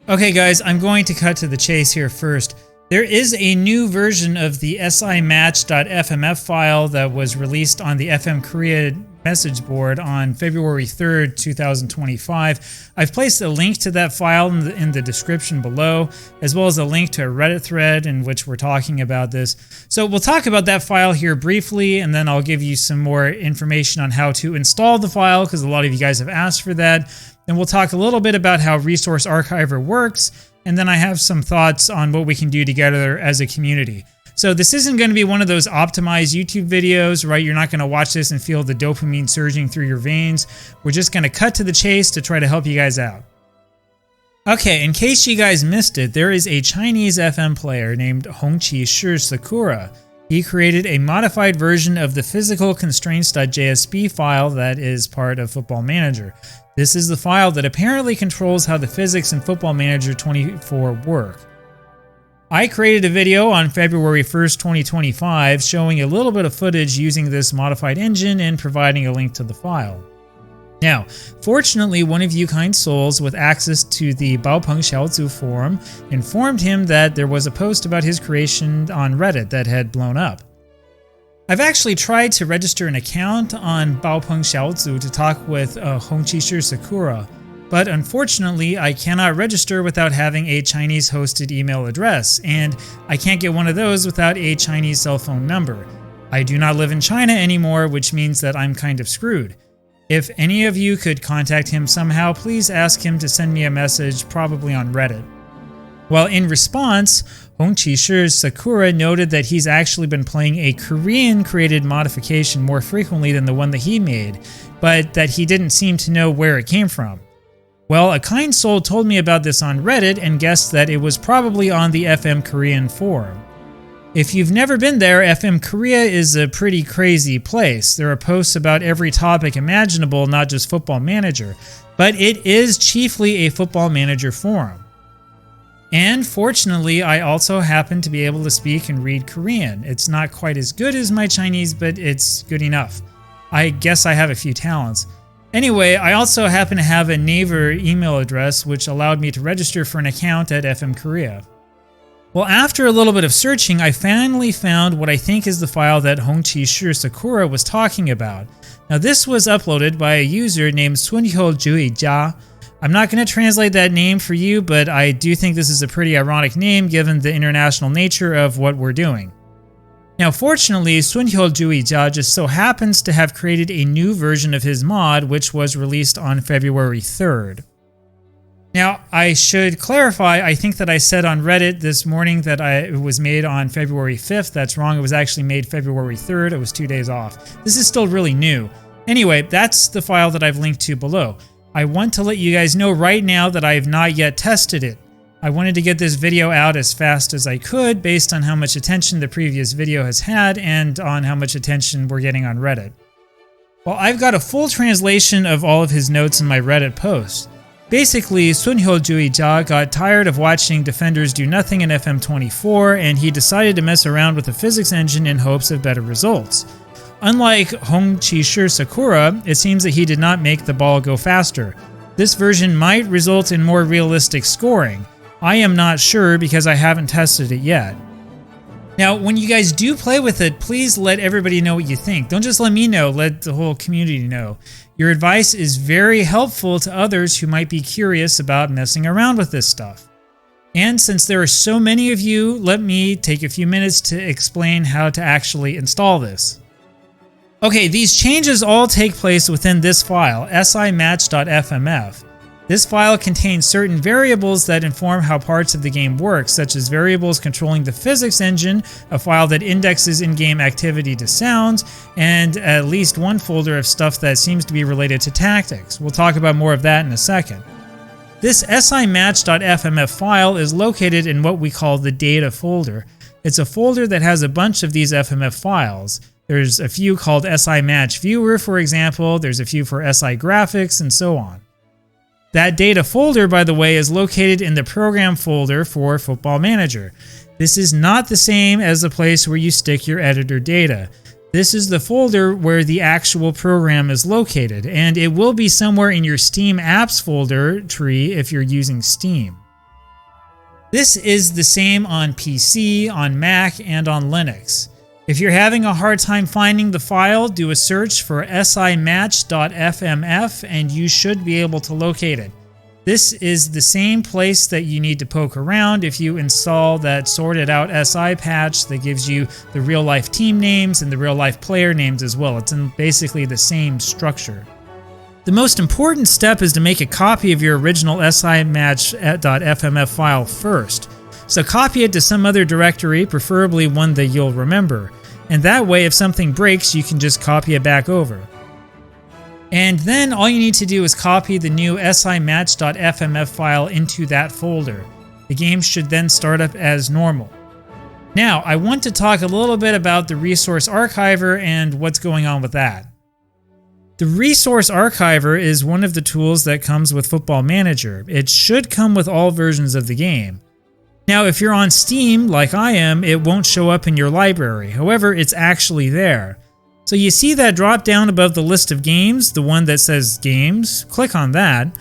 Okay guys, I'm going to cut to the chase here first. There is a new version of the simatch.fmf file that was released on the FM Korea message board on February 3rd, 2025. I've placed a link to that file in the description below, as well as a link to a Reddit thread in which we're talking about this. So we'll talk about that file here briefly, and then I'll give you some more information on how to install the file, because a lot of you guys have asked for that. Then we'll talk a little bit about how Resource Archiver works, and then I have some thoughts on what we can do together as a community. So this isn't going to be one of those optimized YouTube videos, right? You're not going to watch this and feel the dopamine surging through your veins. We're just going to cut to the chase to try to help you guys out. Okay, in case you guys missed it, there is a Chinese FM player named Hongqi Shi Sakura. He created a modified version of the physical constraints.jsp file that is part of Football Manager. This is the file that apparently controls how the physics in Football Manager 24 work. I created a video on February 1st, 2025 showing a little bit of footage using this modified engine and providing a link to the file. Now, fortunately, one of you kind souls with access to the Baopeng Xiaozu forum informed him that there was a post about his creation on Reddit that had blown up. I've actually tried to register an account on Baopeng Xiaozu to talk with Hongqi Shi Sakura, but unfortunately I cannot register without having a Chinese hosted email address, and I can't get one of those without a Chinese cell phone number. I do not live in China anymore, which means that I'm kind of screwed. If any of you could contact him somehow, please ask him to send me a message, probably on Reddit. Well, in response, Hongqi Shi Sakura noted that he's actually been playing a Korean-created modification more frequently than the one that he made, but that he didn't seem to know where it came from. Well, a kind soul told me about this on Reddit and guessed that it was probably on the FM Korean forum. If you've never been there, FM Korea is a pretty crazy place. There are posts about every topic imaginable, not just Football Manager, but it is chiefly a Football Manager forum. And fortunately, I also happen to be able to speak and read Korean. It's not quite as good as my Chinese, but it's good enough. I guess I have a few talents. Anyway, I also happen to have a Naver email address, which allowed me to register for an account at FM Korea. Well, after a little bit of searching, I finally found what I think is the file that Hongqi Shi Sakura was talking about. Now, this was uploaded by a user named Sunhyo Juijia. I'm not going to translate that name for you, but I do think this is a pretty ironic name given the international nature of what we're doing. Now, fortunately, Sunhyo Juijia just so happens to have created a new version of his mod, which was released on February 3rd. Now, I should clarify, I think that I said on Reddit this morning that it was made on February 5th. That's wrong. It was actually made February 3rd. It was 2 days off. This is still really new. Anyway, that's the file that I've linked to below. I want to let you guys know right now that I have not yet tested it. I wanted to get this video out as fast as I could based on how much attention the previous video has had and on how much attention we're getting on Reddit. Well, I've got a full translation of all of his notes in my Reddit post. Basically, Sunhyo Juijia got tired of watching defenders do nothing in FM24, and he decided to mess around with the physics engine in hopes of better results. Unlike Hongqi Shi Sakura, it seems that he did not make the ball go faster. This version might result in more realistic scoring. I am not sure because I haven't tested it yet. Now, when you guys do play with it, please let everybody know what you think. Don't just let me know, let the whole community know. Your advice is very helpful to others who might be curious about messing around with this stuff. And since there are so many of you, let me take a few minutes to explain how to actually install this. Okay, these changes all take place within this file, simatch.fmf. This file contains certain variables that inform how parts of the game work, such as variables controlling the physics engine, a file that indexes in-game activity to sounds, and at least one folder of stuff that seems to be related to tactics. We'll talk about more of that in a second. This simatch.fmf file is located in what we call the data folder. It's a folder that has a bunch of these FMF files. There's a few called simatch viewer, for example, there's a few for SI graphics, and so on. That data folder, by the way, is located in the program folder for Football Manager. This is not the same as the place where you stick your editor data. This is the folder where the actual program is located, and it will be somewhere in your Steam Apps folder tree if you're using Steam. This is the same on PC, on Mac, and on Linux. If you're having a hard time finding the file, do a search for simatch.fmf and you should be able to locate it. This is the same place that you need to poke around if you install that sorted out SI patch that gives you the real life team names and the real life player names as well. It's in basically the same structure. The most important step is to make a copy of your original simatch.fmf file first. So copy it to some other directory, preferably one that you'll remember. And that way, if something breaks, you can just copy it back over. And then all you need to do is copy the new simatch.fmf file into that folder. The game should then start up as normal. Now, I want to talk a little bit about the Resource Archiver and what's going on with that. The Resource Archiver is one of the tools that comes with Football Manager. It should come with all versions of the game. Now, if you're on Steam, like I am, it won't show up in your library. However, it's actually there. So you see that drop down above the list of games, the one that says Games? Click on that,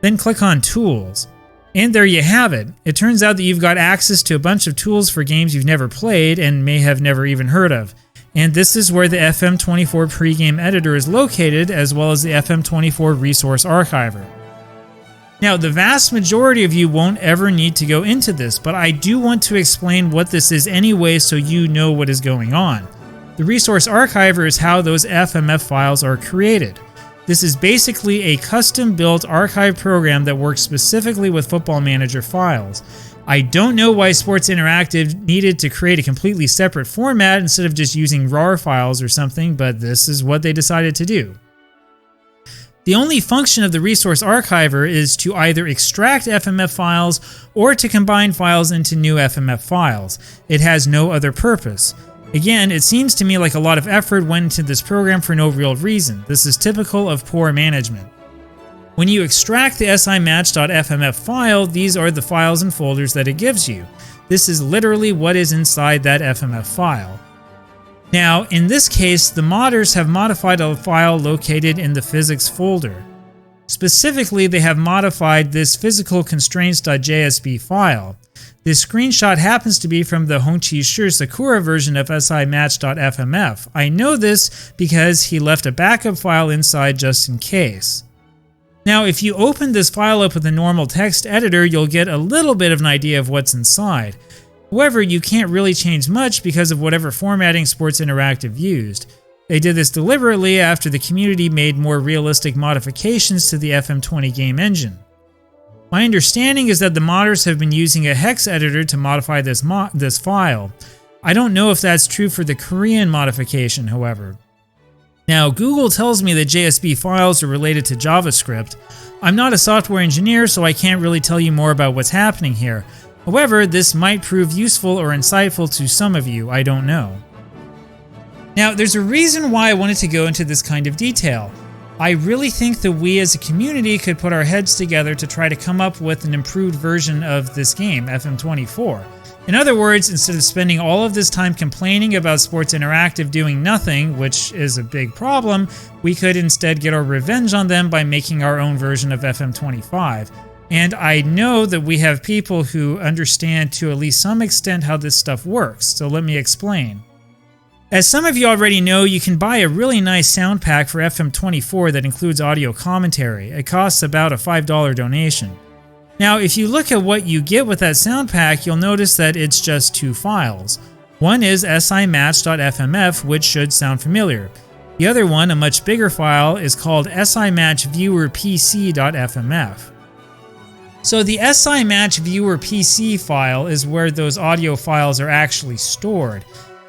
then click on Tools. And there you have it. It turns out that you've got access to a bunch of tools for games you've never played and may have never even heard of. And this is where the FM24 pregame editor is located, as well as the FM24 Resource Archiver. Now, the vast majority of you won't ever need to go into this, but I do want to explain what this is anyway so you know what is going on. The Resource Archiver is how those FMF files are created. This is basically a custom-built archive program that works specifically with Football Manager files. I don't know why Sports Interactive needed to create a completely separate format instead of just using RAR files or something, but this is what they decided to do. The only function of the Resource Archiver is to either extract FMF files or to combine files into new FMF files. It has no other purpose. Again, it seems to me like a lot of effort went into this program for no real reason. This is typical of poor management. When you extract the simatch.fmf file, these are the files and folders that it gives you. This is literally what is inside that FMF file. Now, in this case, the modders have modified a file located in the physics folder. Specifically, they have modified this physicalconstraints.jsb file. This screenshot happens to be from the Hongqi Shi Sakura version of simatch.fmf. I know this because he left a backup file inside just in case. Now, if you open this file up with a normal text editor, you'll get a little bit of an idea of what's inside. However, you can't really change much because of whatever formatting Sports Interactive used. They did this deliberately after the community made more realistic modifications to the FM20 game engine. My understanding is that the modders have been using a hex editor to modify this file. I don't know if that's true for the Korean modification, however. Now, Google tells me that JSB files are related to JavaScript. I'm not a software engineer, so I can't really tell you more about what's happening here. However, this might prove useful or insightful to some of you, I don't know. Now, there's a reason why I wanted to go into this kind of detail. I really think that we as a community could put our heads together to try to come up with an improved version of this game, FM24. In other words, instead of spending all of this time complaining about Sports Interactive doing nothing, which is a big problem, we could instead get our revenge on them by making our own version of FM25. And I know that we have people who understand to at least some extent how this stuff works, so let me explain. As some of you already know, you can buy a really nice sound pack for FM24 that includes audio commentary. It costs about a $5 donation. Now, if you look at what you get with that sound pack, you'll notice that it's just two files. One is simatch.fmf, which should sound familiar. The other one, a much bigger file, is called simatchviewerpc.fmf. So the simatchviewerpc file is where those audio files are actually stored.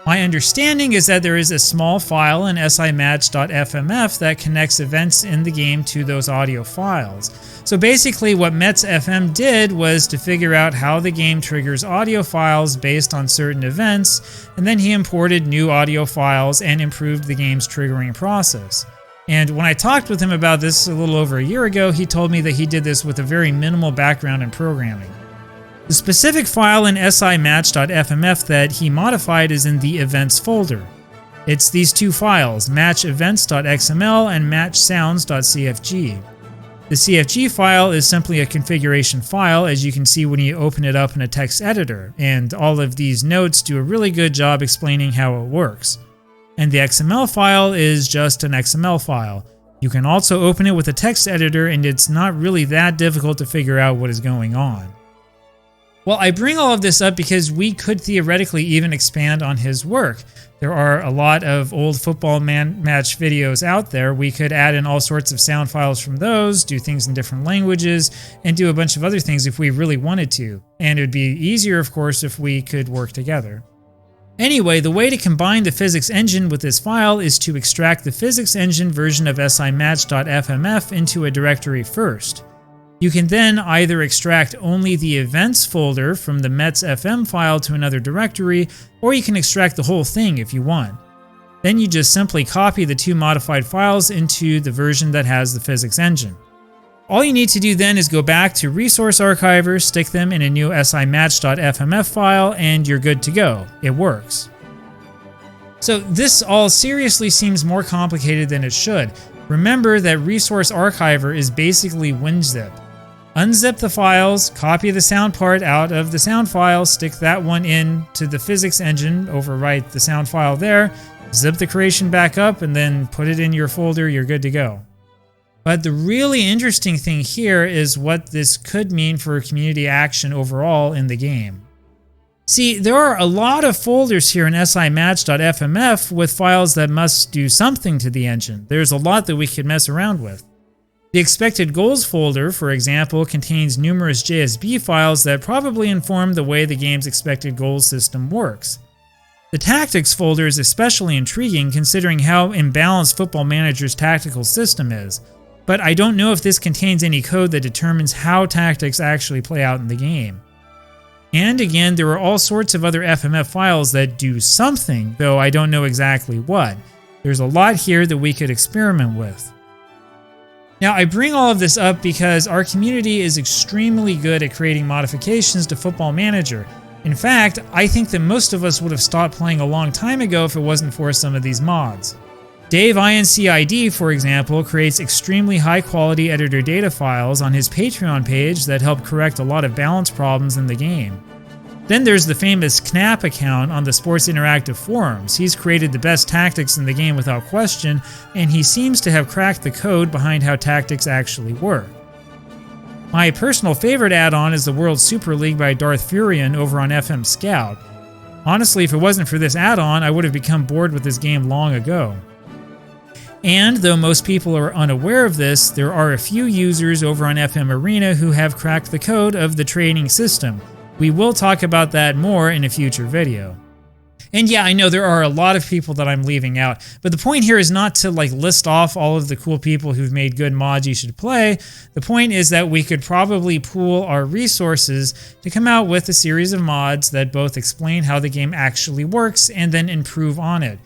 My understanding is that there is a small file in simatch.fmf that connects events in the game to those audio files. So basically what Metz FM did was to figure out how the game triggers audio files based on certain events, and then he imported new audio files and improved the game's triggering process. And when I talked with him about this a little over a year ago, he told me that he did this with a very minimal background in programming. The specific file in simatch.fmf that he modified is in the events folder. It's these two files, matchevents.xml and matchsounds.cfg. The CFG file is simply a configuration file, as you can see when you open it up in a text editor, and all of these notes do a really good job explaining how it works. And the XML file is just an XML file. You can also open it with a text editor, and it's not really that difficult to figure out what is going on. Well, I bring all of this up because we could theoretically even expand on his work. There are a lot of old football match videos out there. We could add in all sorts of sound files from those, do things in different languages, and do a bunch of other things if we really wanted to. And it would be easier, of course, if we could work together. Anyway, the way to combine the physics engine with this file is to extract the physics engine version of simatch.fmf into a directory first. You can then either extract only the events folder from the Mets FM file to another directory, or you can extract the whole thing if you want. Then you just simply copy the two modified files into the version that has the physics engine. All you need to do then is go back to Resource Archiver, stick them in a new simatch.fmf file, and you're good to go. It works. So this all seriously seems more complicated than it should. Remember that Resource Archiver is basically WinZip. Unzip the files, copy the sound part out of the sound file, stick that one in to the physics engine, overwrite the sound file there, zip the creation back up, and then put it in your folder, you're good to go. But the really interesting thing here is what this could mean for community action overall in the game. See, there are a lot of folders here in simatch.fmf with files that must do something to the engine. There's a lot that we could mess around with. The expected goals folder, for example, contains numerous JSB files that probably inform the way the game's expected goals system works. The tactics folder is especially intriguing considering how imbalanced Football Manager's tactical system is, but I don't know if this contains any code that determines how tactics actually play out in the game. And again, there are all sorts of other FMF files that do something, though I don't know exactly what. There's a lot here that we could experiment with. Now, I bring all of this up because our community is extremely good at creating modifications to Football Manager. In fact, I think that most of us would have stopped playing a long time ago if it wasn't for some of these mods. Dave INCID, for example, creates extremely high-quality editor data files on his Patreon page that help correct a lot of balance problems in the game. Then there's the famous Knap account on the Sports Interactive forums. He's created the best tactics in the game without question, and he seems to have cracked the code behind how tactics actually work. My personal favorite add-on is the World Super League by Darth Furion over on FM Scout. Honestly, if it wasn't for this add-on, I would have become bored with this game long ago. And though most people are unaware of this, there are a few users over on FM Arena who have cracked the code of the trading system. We will talk about that more in a future video. And yeah, I know there are a lot of people that I'm leaving out, but the point here is not to list off all of the cool people who've made good mods you should play. The point is that we could probably pool our resources to come out with a series of mods that both explain how the game actually works and then improve on it.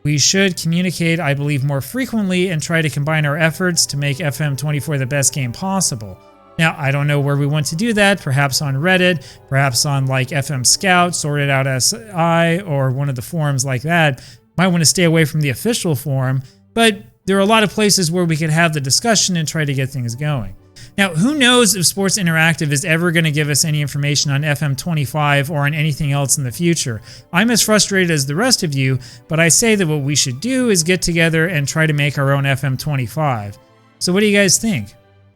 We should communicate, I believe, more frequently and try to combine our efforts to make FM24 the best game possible. Now, I don't know where we want to do that, perhaps on Reddit, perhaps on FM Scout, Sorted Out SI, or one of the forums like that. Might want to stay away from the official forum, but there are a lot of places where we could have the discussion and try to get things going. Now, who knows if Sports Interactive is ever going to give us any information on FM25 or on anything else in the future. I'm as frustrated as the rest of you, but I say that what we should do is get together and try to make our own FM25. So what do you guys think?